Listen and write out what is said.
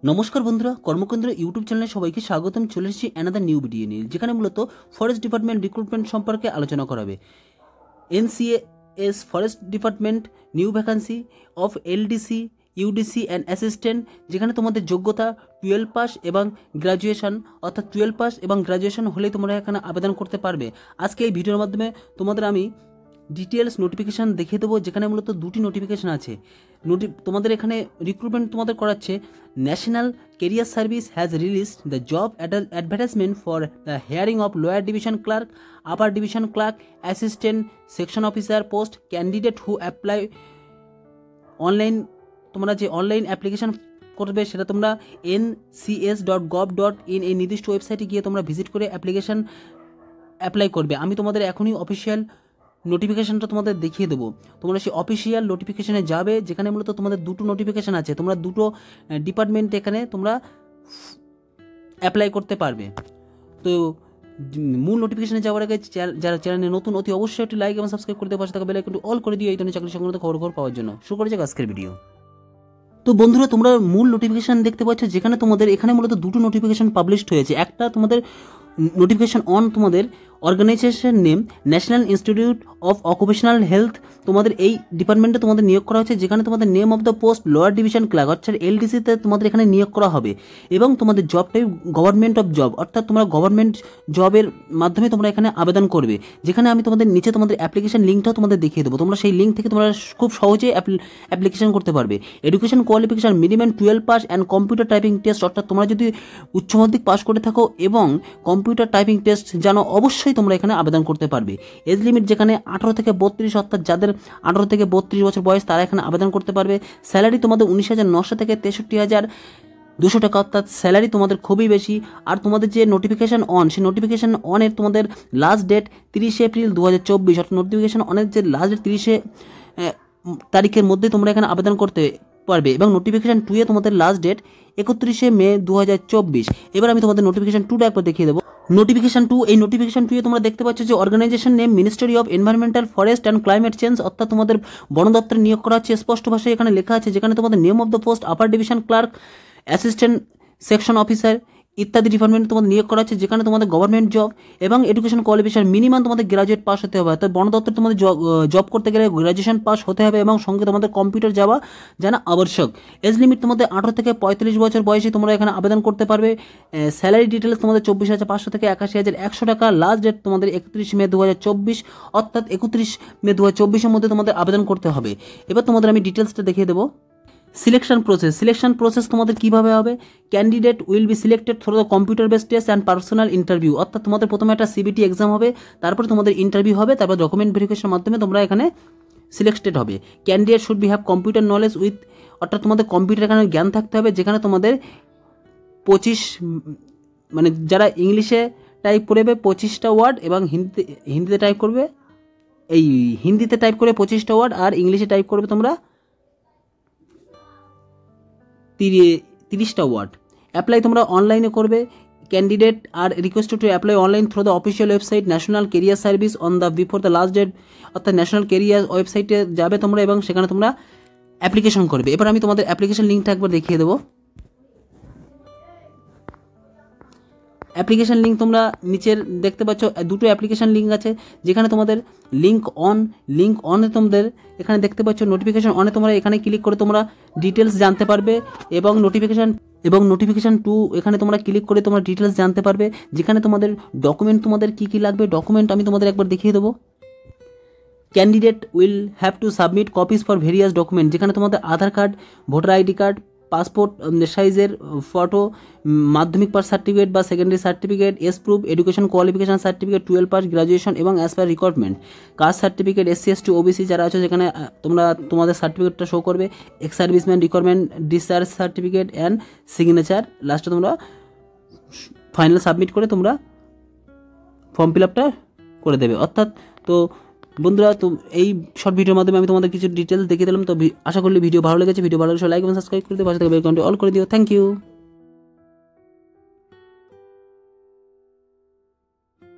নমস্কার বন্ধুরা, কর্মকেন্দ্র ইউটিউব চ্যানেলে সবাইকে স্বাগতম। চলে এসেছি অ্যানাদার নিউ ভিডিও নিয়ে, যেখানে মূলত ফরেস্ট ডিপার্টমেন্ট রিক্রুটমেন্ট সম্পর্কে আলোচনা করা হবে। NCAS forest department new vacancy of LDC, UDC and assistant, যেখানে তোমাদের যোগ্যতা 12 পাস এবং গ্র্যাজুয়েশন, অর্থাৎ 12 পাস এবং গ্র্যাজুয়েশন হলেই তোমরা এখানে আবেদন করতে পারবে। আজকে এই ভিডিওর মাধ্যমে তোমাদের আমি ডিটেলস নোটিফিকেশান দেখিয়ে দেবো, যেখানে মূলত দুটি নোটিফিকেশান আছে। তোমাদের এখানে রিক্রুটমেন্ট তোমাদের করাচ্ছে। National career service has release the job advertisement for the hiring of lower division clerk, upper division clerk, assistant section officer post. Candidate who apply online, তোমরা যে অনলাইন অ্যাপ্লিকেশান করবে সেটা তোমরা ncs.gov.in এই নির্দিষ্ট ওয়েবসাইটে গিয়ে তোমরা ভিজিট করে অ্যাপ্লাই করবে। আমি তোমাদের এখনই অফিসিয়াল নোটিফিকেশানটা তোমাদের দেখিয়ে দেবো। তোমরা সেই অফিসিয়াল নোটিফিকেশানে যাবে, যেখানে মূলত তোমাদের দুটো নোটিফিকেশান আছে। তোমরা দুটো ডিপার্টমেন্ট এখানে তোমরা অ্যাপ্লাই করতে পারবে। তো মূল নোটিফিকেশানে যাওয়ার আগে যারা চ্যানেলে নতুন, অতি অবশ্যই একটি লাইক এবং সাবস্ক্রাইব করতে পারছে, তাকে বেল আইকনটি অল করে দিও এই ধরনের চাকরি সংক্রান্ত খবর পাওয়ার জন্য। শুরু করা যাক আজকের ভিডিও। তো বন্ধুরা, তোমরা মূল নোটিফিকেশান দেখতে পাচ্ছ, যেখানে তোমাদের এখানে মূলত দুটো নোটিফিকেশান পাবলিশড হয়েছে। একটা তোমাদের নোটিফিকেশান অন তোমাদের organisation name national institute of occupational health, তোমাদের এই ডিপার্টমেন্টে তোমাদের নিয়োগ করা হচ্ছে। যেখানে তোমাদের name of the post lower division clerk, অর্থাৎ LDC-তে তোমাদের এখানে নিয়োগ করা হবে। এবং তোমাদের job type government of job, অর্থাৎ তোমরা গভর্নমেন্ট জবের মাধ্যমে তোমরা এখানে আবেদন করবে। যেখানে আমি তোমাদের নিচে তোমাদের অ্যাপ্লিকেশন লিঙ্কটাও তোমাদের দেখিয়ে দেবো। তোমরা সেই লিঙ্ক থেকে তোমরা খুব সহজেই অ্যাপ্লিকেশন করতে পারবে। Education qualification minimum 12 pass and computer typing test, অর্থাৎ তোমরা যদি উচ্চ মাধ্যমিক পাস করে থাকো এবং কম্পিউটার টাইপিং টেস্ট জানো, অবশ্যই তোমরা এখানে আবেদন করতে পারবে। এজ লিমিট যেখানে 18 থেকে 32, অর্থাৎ যাদের 18 থেকে 32 বছর বয়স তারা এখানে আবেদন করতে পারবে। স্যালারি তোমাদের 19,900 থেকে 63,200 টাকা, অর্থাৎ স্যালারি তোমাদের খুবই বেশি। আর তোমাদের যে নোটিফিকেশান অন, সেই নোটিফিকেশান অনের তোমাদের লাস্ট ডেট 30 এপ্রিল 2024, অর্থাৎ নোটিফিকেশান অনের যে লাস্ট ডেট 30 তারিখের মধ্যে তোমরা এখানে আবেদন করতে পারবে। এবং নোটিফিকেশান 2 তোমাদের লাস্ট ডেট 31 মে 2024। এবার আমি তোমাদের নোটিফিকেশান 2টা একবার দেখিয়ে দেবো। নোটিফিকেশান 2, এই নোটিফিকেশান 2 তোমরা দেখতে পাচ্ছ যে organisation name ministry of environmental forest and climate change, অর্থাৎ তোমাদের বন দপ্তরে নিয়োগ করা হচ্ছে। স্পষ্ট ভাষায় এখানে লেখা আছে, যেখানে তোমাদের name of the post upper division clerk, assistant section officer ইত্যাদি ডিপার্টমেন্টে তোমাদের নিয়োগ করা হচ্ছে। যেখানে তোমাদের গভর্নমেন্ট জব এবং এডুকেশন কোয়ালিফিকেশন মিনিমাম তোমাদের গ্রাজুয়েট পাস হতে হবে। অর্থাৎ বন দপ্তরে তোমাদের জব করতে গেলে গ্রাজুয়েশন পাস হতে হবে এবং সঙ্গে তোমাদের কম্পিউটার জানা আবশ্যক। এজ লিমিট তোমাদের 18 থেকে 45 বছর বয়সে তোমরা এখানে আবেদন করতে পারবে। স্যালারি ডিটেলস তোমাদের 24,500 থেকে 81,100 টাকা। লাস্ট ডেট তোমাদের 31 মে 2024, অর্থাৎ 31 মে 2024-এর মধ্যে তোমাদের আবেদন করতে হবে। এবার তোমাদের আমি ডিটেলসটা দেখিয়ে দেবো। সিলেকশন প্রসেস তোমাদের কিভাবে হবে। Candidate will be selected through the computer based test and personal interview, অর্থাৎ তোমাদের প্রথমে একটা CBT এক্সাম হবে, তারপর তোমাদের ইন্টারভিউ হবে, তারপর ডকুমেন্ট ভেরিফিকেশনের মাধ্যমে তোমরা এখানে সিলেক্টেড হবে। Candidate should be have computer knowledge with, অর্থাৎ তোমাদের কম্পিউটার এখানে জ্ঞান থাকতে হবে। যেখানে তোমাদের 25, মানে যারা ইংলিশে টাইপ করবে 25টা ওয়ার্ড এবং হিন্দিতে টাইপ করবে, এই হিন্দিতে টাইপ করে 25টা ওয়ার্ড আর ইংলিশে টাইপ করবে তোমরা 30টা ওয়ার্ড। অ্যাপ্লাই তোমরা অনলাইনে করবে। Candidate are requested to apply online through the official website national career service on the before the last date, অর্থাৎ ন্যাশনাল কেরিয়ার ওয়েবসাইটে যাবে তোমরা এবং সেখানে তোমরা অ্যাপ্লিকেশন করবে। এবার আমি তোমাদের অ্যাপ্লিকেশন লিঙ্কটা একবার দেখিয়ে দেবো। অ্যাপ্লিকেশন লিঙ্ক তোমরা নিচের দেখতে পাচ্ছ, দুটো অ্যাপ্লিকেশন লিঙ্ক আছে। যেখানে তোমাদের লিঙ্ক অনে তোমাদের এখানে দেখতে পাচ্ছ নোটিফিকেশন অনে, তোমরা এখানে ক্লিক করে তোমরা ডিটেলস জানতে পারবে। এবং নোটিফিকেশান 2 এখানে তোমরা ক্লিক করে তোমরা ডিটেলস জানতে পারবে। যেখানে তোমাদের ডকুমেন্ট তোমাদের কী লাগবে, ডকুমেন্ট আমি তোমাদের একবার দেখিয়ে দেবো। Candidate will have to submit copies for various document, যেখানে তোমাদের Aadhaar card, voter ID card, passport সাইজের ফটো, মাধ্যমিক পাস সার্টিফিকেট বা secondary certificate, proof, education qualification certificate, 12 pass, graduation এবং as per requirement, caste certificate, SC ST OBC যারা আছে যেখানে তোমরা তোমাদের সার্টিফিকেটটা শো করবে, ex serviceman requirement, discharge certificate and signature. লাস্টে তোমরা ফাইনাল সাবমিট করে তোমরা ফর্ম ফিল আপটা করে দেবে। অর্থাৎ তো বন্ধুরা, তো এই শর্ট ভিডিওর মাধ্যমে আমি তোমাদের কিছু ডিটেলস দেখিয়ে দিলাম। তো আশা করলে ভিডিও ভালো লেগেছে। ভিডিও ভালো লাগলে লাইক এবং সাবস্ক্রাইব করে দিও, পাশে থেকে বেল আইকনটি অল করে দিও। Thank you.